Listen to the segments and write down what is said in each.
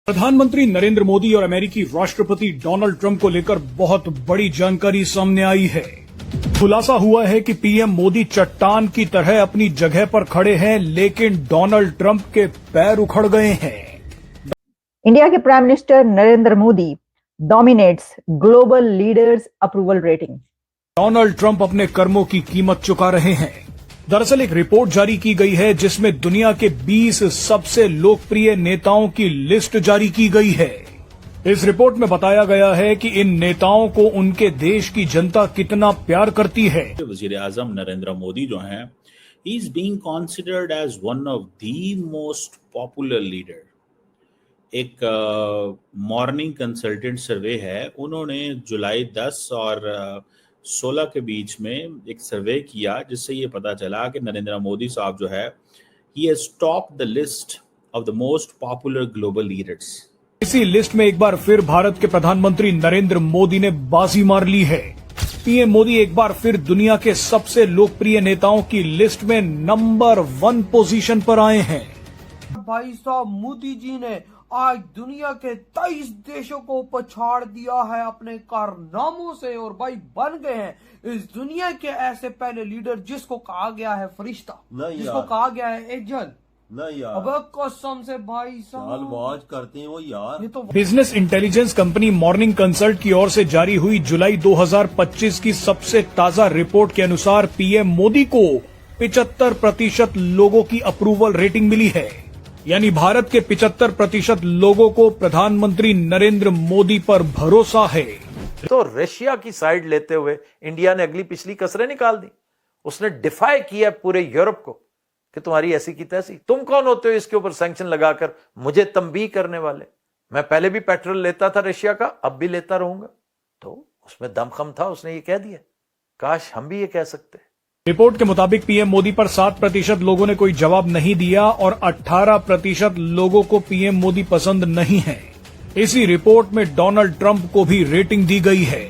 प्रधानमंत्री नरेंद्र मोदी और अमेरिकी राष्ट्रपति डोनाल्ड ट्रंप को लेकर बहुत बड़ी जानकारी सामने आई है। खुलासा हुआ है कि पीएम मोदी चट्टान की तरह अपनी जगह पर खड़े हैं, लेकिन डोनाल्ड ट्रंप के पैर उखड़ गए हैं। इंडिया के prime minister Narendra Modi dominates global leaders approval rating. Donald Trump अपने कर्मों की कीमत चुका रहे हैं। दरअसल एक रिपोर्ट जारी की गई है जिसमें दुनिया के 20 सबसे लोकप्रिय नेताओं की लिस्ट जारी की गई है। इस रिपोर्ट में बताया गया है कि इन नेताओं को उनके देश की जनता कितना प्यार करती है। वजीर आजम नरेंद्र मोदी जो हैं, he is being considered as one of the most popular leader. एक मॉर्निंग कंसल्टेंट सर्वे है, उन्होंने जुलाई 10 और 16 के बीच में एक सर्वे किया जिससे ये पता चला कि नरेंद्र मोदी साहब जो है, he has topped the list of the most popular global leaders. इसी लिस्ट में एक बार फिर भारत के प्रधानमंत्री नरेंद्र मोदी ने बाजी मार ली है। पीएम मोदी एक बार फिर दुनिया के सबसे लोकप्रिय नेताओं की लिस्ट में नंबर 1 पोजीशन पर आए हैं। भाई साहब, मोदी जी ने आज दुनिया के 23 देशों को पछाड़ दिया है अपने कारनामों से और भाई बन गए हैं इस दुनिया के ऐसे पहले लीडर जिसको कहा गया है फरिश्ता, जिसको कहा गया है एंजल। नहीं यार, अब कसम से भाई साहब मौज करते हैं वो यार। ये तो business intelligence company morning consult की ओर से जारी हुई जुलाई 2025 की सबसे ताजा रिपोर्ट के अनुसार पीएम मोदी को 75% लोगों की अप्रूवल रेटिंग मिली है। यानी भारत के 75% लोगों को प्रधानमंत्री नरेंद्र मोदी पर भरोसा है। तो रशिया की साइड लेते हुए इंडिया ने अगली पिछली कसरें निकाल दी। उसने डिफाई किया पूरे यूरोप को कि तुम्हारी ऐसी की तैसी। तुम कौन होते हो इसके ऊपर सैंक्शन लगाकर मुझे तंबीह करने वाले। मैं पहले भी पेट्रोल लेता था रशिया का, अब भी लेता रहूंगा। तो उसमें दमखम था, उसने ये कह दिया। काश हम भी ये कह सकते। रिपोर्ट के मुताबिक पीएम मोदी पर 7% लोगों ने कोई जवाब नहीं दिया और 18% लोगों को पीएम मोदी पसंद नहीं है। इसी रिपोर्ट में डोनाल्ड ट्रंप को भी रेटिंग दी गई है।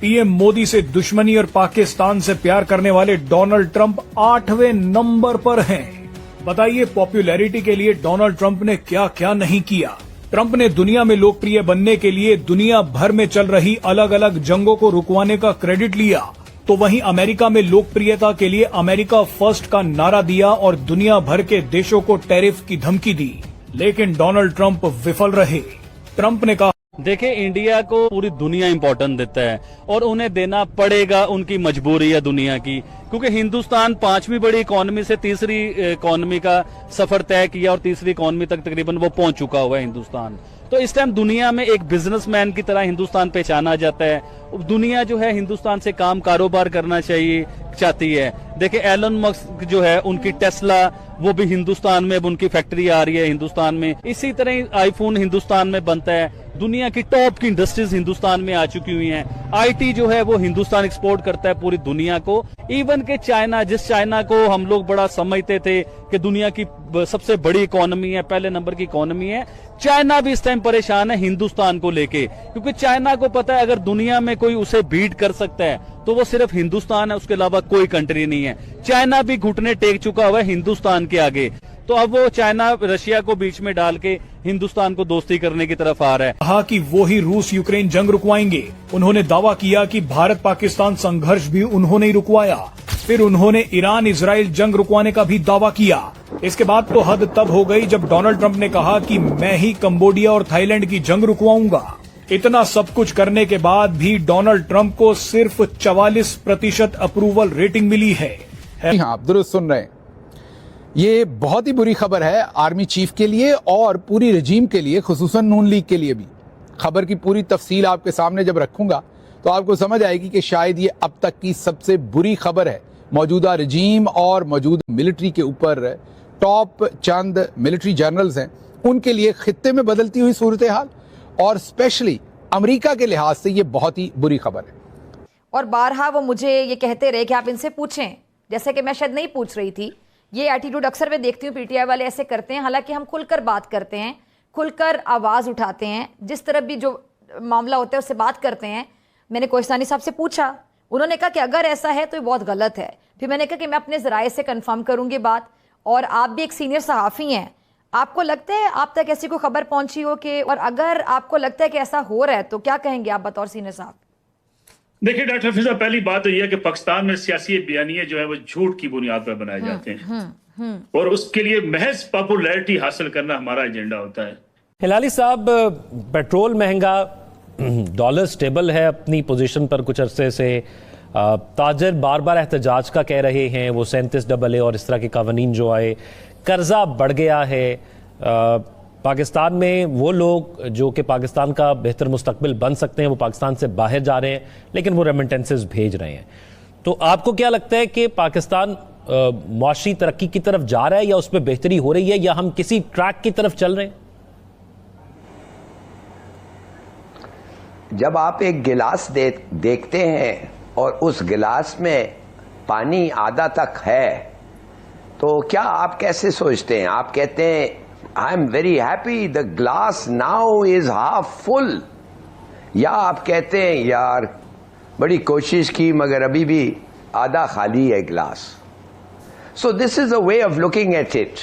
पीएम मोदी से दुश्मनी और पाकिस्तान से प्यार करने वाले डोनाल्ड ट्रंप 8वें नंबर पर हैं। बताइए, पॉपुलैरिटी के लिए डोनाल्ड ट्रंप ने क्या क्या नहीं किया। ट्रंप ने दुनिया में लोकप्रिय बनने के लिए दुनिया भर में चल रही अलग अलग जंगों को रुकवाने का क्रेडिट लिया, तो वहीं अमेरिका में लोकप्रियता के लिए अमेरिका फर्स्ट का नारा दिया और दुनिया भर के देशों को टैरिफ की धमकी दी। लेकिन डोनाल्ड ट्रंप विफल रहे। ट्रंप ने कहा, देखिए, इंडिया को पूरी दुनिया इंपॉर्टेंस देता है और उन्हें देना पड़ेगा, उनकी मजबूरी है दुनिया की। क्योंकि हिंदुस्तान 5वीं बड़ी इकोनॉमी से तीसरी इकोनॉमी का सफर तय किया और तीसरी इकोनॉमी तक तकरीबन वो पहुंच चुका हुआ है हिंदुस्तान। तो इस टाइम दुनिया में एक बिजनेसमैन की तरह हिंदुस्तान पहचाना जाता है। दुनिया जो है हिंदुस्तान से काम कारोबार करना चाहती है। देखिए, एलन मस्क जो है, उनकी टेस्ला, वो भी हिंदुस्तान में, अब उनकी फैक्ट्री आ रही है हिंदुस्तान में। इसी तरह आईफोन हिंदुस्तान में बनता है। दुनिया की टॉप की इंडस्ट्रीज हिंदुस्तान में आ चुकी हुई हैं। आईटी जो है वो हिंदुस्तान एक्सपोर्ट करता है पूरी दुनिया को। इवन के चाइना, जिस चाइना को हम लोग बड़ा समझते थे कि दुनिया की सबसे बड़ी इकोनॉमी है, पहले नंबर की इकोनॉमी है, चाइना भी इस टाइम परेशान है हिंदुस्तान को लेके। क्योंकि चाइना को पता है अगर दुनिया में कोई उसे बीट कर सकता है तो वो सिर्फ हिंदुस्तान है, उसके अलावा कोई कंट्री नहीं है। चाइना भी घुटने टेक चुका हुआ है हिंदुस्तान के आगे। तो अब वो चाइना रशिया को बीच में डाल के हिंदुस्तान को दोस्ती करने की तरफ आ रहा है। कहा कि वो ही रूस यूक्रेन जंग रुकवाएंगे। उन्होंने दावा किया कि भारत पाकिस्तान संघर्ष भी उन्होंने ही रुकवाया। फिर उन्होंने ईरान इजराइल जंग रुकवाने का भी दावा किया। इसके बाद तो हद तब हो गई जब डोनाल्ड ट्रंप ने कहा कि मैं ही कंबोडिया और थाईलैंड की जंग रुकवाऊंगा। इतना सब कुछ करने के बाद भी डोनाल्ड ट्रंप को सिर्फ 44% अप्रूवल रेटिंग मिली है। हाँ, आप दुरुस्त सुन रहे हैं। ये बहुत ही बुरी खबर है आर्मी चीफ के लिए और पूरी रजीम के लिए, खुसूसन नून लीग के लिए भी। खबर की पूरी तफसील आपके सामने जब रखूंगा तो आपको समझ आएगी कि शायद ये अब तक की सबसे बुरी खबर है मौजूदा रजीम और मौजूदा मिलिट्री के ऊपर। टॉप चंद मिलिट्री जनरल्स हैं, उनके लिए खित्ते में बदलती हुई सूरत हाल और स्पेशली अमेरिका के लिहाज से ये बहुत ही बुरी खबर है। और बारहा वो मुझे ये कहते रहे कि आप इनसे पूछें, जैसे कि मैं शायद नहीं पूछ रही थी। ये एटीट्यूड अक्सर मैं देखती हूँ पीटीआई वाले ऐसे करते हैं। हालांकि हम खुलकर बात करते हैं, खुलकर आवाज़ उठाते हैं, जिस तरफ भी जो मामला होता है उससे बात करते हैं। मैंने कोहिस्तानी साहब से पूछा, उन्होंने कहा कि अगर ऐसा है तो ये बहुत गलत है। फिर मैंने कहा कि मैं अपने ज़राए से कंफर्म करूंगी बात, और आप भी एक सीनियर सहाफ़ी हैं, आपको लगता है आप तक ऐसी कोई खबर पहुंची हो कि, और अगर आपको लगता है कि ऐसा हो रहा है तो क्या कहेंगे आप बतौर सीनियर साहब? देखिए डॉक्टर फिजा, पहली बात तो यह है कि पाकिस्तान में सियासी बयानिए जो है वो झूठ की बुनियाद पर बनाए जाते हैं और उसके लिए महज पॉपुलैरिटी हासिल करना हमारा एजेंडा होता है। हिलाली साहब, पेट्रोल महंगा, डॉलर स्टेबल है अपनी पोजीशन पर कुछ अरसे से, ताजर बार बार एहतजाज का कह रहे हैं, वो 37AA और इस तरह के कानून जो आए, कर्जा बढ़ गया है, पाकिस्तान में वो लोग जो कि पाकिस्तान का बेहतर मुस्तकबिल बन सकते हैं वो पाकिस्तान से बाहर जा रहे हैं, लेकिन वो रेमिटेंसेस भेज रहे हैं। तो आपको क्या लगता है कि पाकिस्तान मुआशी तरक्की की तरफ जा रहा है या उसमें बेहतरी हो रही है, या हम किसी ट्रैक की तरफ चल रहे हैं? जब आप एक गिलास देखते हैं और उस गिलास में पानी आधा तक है, तो क्या आप कैसे सोचते हैं? आप कहते हैं I am very happy the glass now is half full, या आप कहते हैं यार बड़ी कोशिश की मगर अभी भी आधा खाली है glass? So this is a way of looking at it.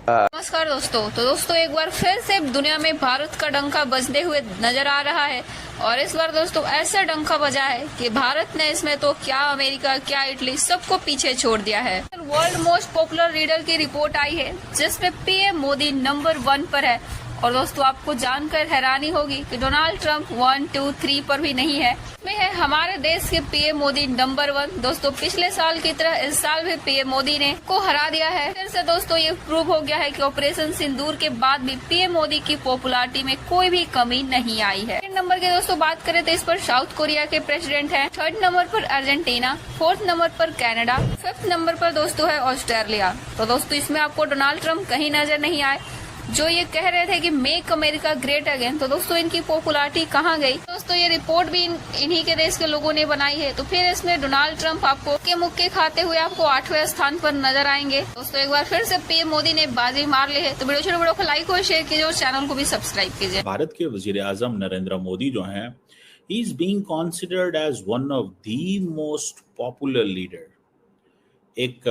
नमस्कार दोस्तों, एक बार फिर से दुनिया में भारत का डंका बजते हुए नजर आ रहा है और इस बार दोस्तों ऐसा डंका बजा है कि भारत ने इसमें तो क्या अमेरिका क्या इटली सबको पीछे छोड़ दिया है। वर्ल्ड मोस्ट पॉपुलर रीडर की रिपोर्ट आई है जिसमें पीएम मोदी नंबर 1 पर है और दोस्तों आपको जानकर हैरानी होगी कि डोनाल्ड ट्रंप 1, 2, 3 पर भी नहीं है। में है हमारे देश के पीएम मोदी नंबर 1। दोस्तों पिछले साल की तरह इस साल भी पीएम मोदी ने को हरा दिया है। फिर से दोस्तों ये प्रूव हो गया है कि ऑपरेशन सिंदूर के बाद भी पीएम मोदी की पॉपुलैरिटी में कोई भी कमी नहीं आई है। 3 नंबर के दोस्तों बात करें तो इस पर साउथ कोरिया के प्रेसिडेंट है, 3rd नंबर पर अर्जेंटीना, 4th नंबर पर कनाडा, 5th नंबर पर दोस्तों है ऑस्ट्रेलिया। तो दोस्तों इसमें आपको डोनाल्ड ट्रंप कहीं नजर नहीं आए जो ये कह रहे थे कि मेक अमेरिका ग्रेट अगेन। तो दोस्तों इनकी पॉपुलैरिटी कहाँ गई? दोस्तों ये रिपोर्ट भी इन्हीं के देश के लोगों ने बनाई है। तो फिर इसमें डोनाल्ड ट्रंप आपको के मुक्के खाते हुए आपको 8वें स्थान पर नजर आएंगे। दोस्तों एक बार फिर से पीएम मोदी ने बाजी मार ली है। तो वीडियो को लाइक और शेयर कीजिए और चैनल को भी सब्सक्राइब कीजिए। भारत के वजीर आजम नरेंद्र मोदी जो हैं, he is being considered as one of the most popular leader. एक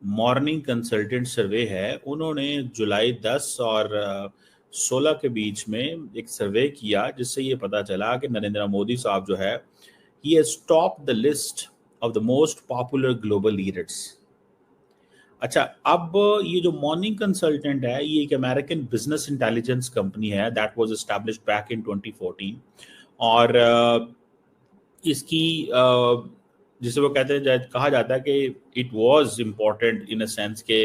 मॉर्निंग कंसल्टेंट सर्वे है, उन्होंने जुलाई 10 और 16 के बीच में एक सर्वे किया जिससे ये पता चला कि नरेंद्र मोदी साहब जो है he has topped the list of the most popular global leaders. अच्छा, अब ये जो मॉर्निंग कंसल्टेंट है ये एक अमेरिकन बिजनेस इंटेलिजेंस कंपनी है that was established back in 2014 और इसकी जिसे वो कहते हैं कहा जाता है कि it was important in a sense के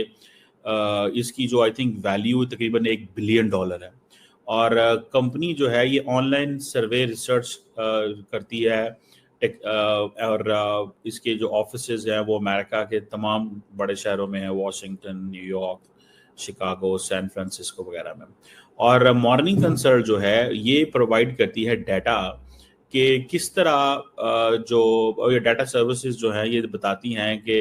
इसकी जो आई थिंक वैल्यू तकरीबन $1 बिलियन है और कंपनी जो है ये ऑनलाइन सर्वे रिसर्च करती है और इसके जो ऑफिसेज हैं वो अमेरिका के तमाम बड़े शहरों में है, Washington, New York, Chicago, San Francisco वगैरह में। और मॉर्निंग कंसल्ट जो है ये प्रोवाइड करती है डाटा कि किस तरह जो ये डाटा सर्विसेज जो है ये बताती हैं कि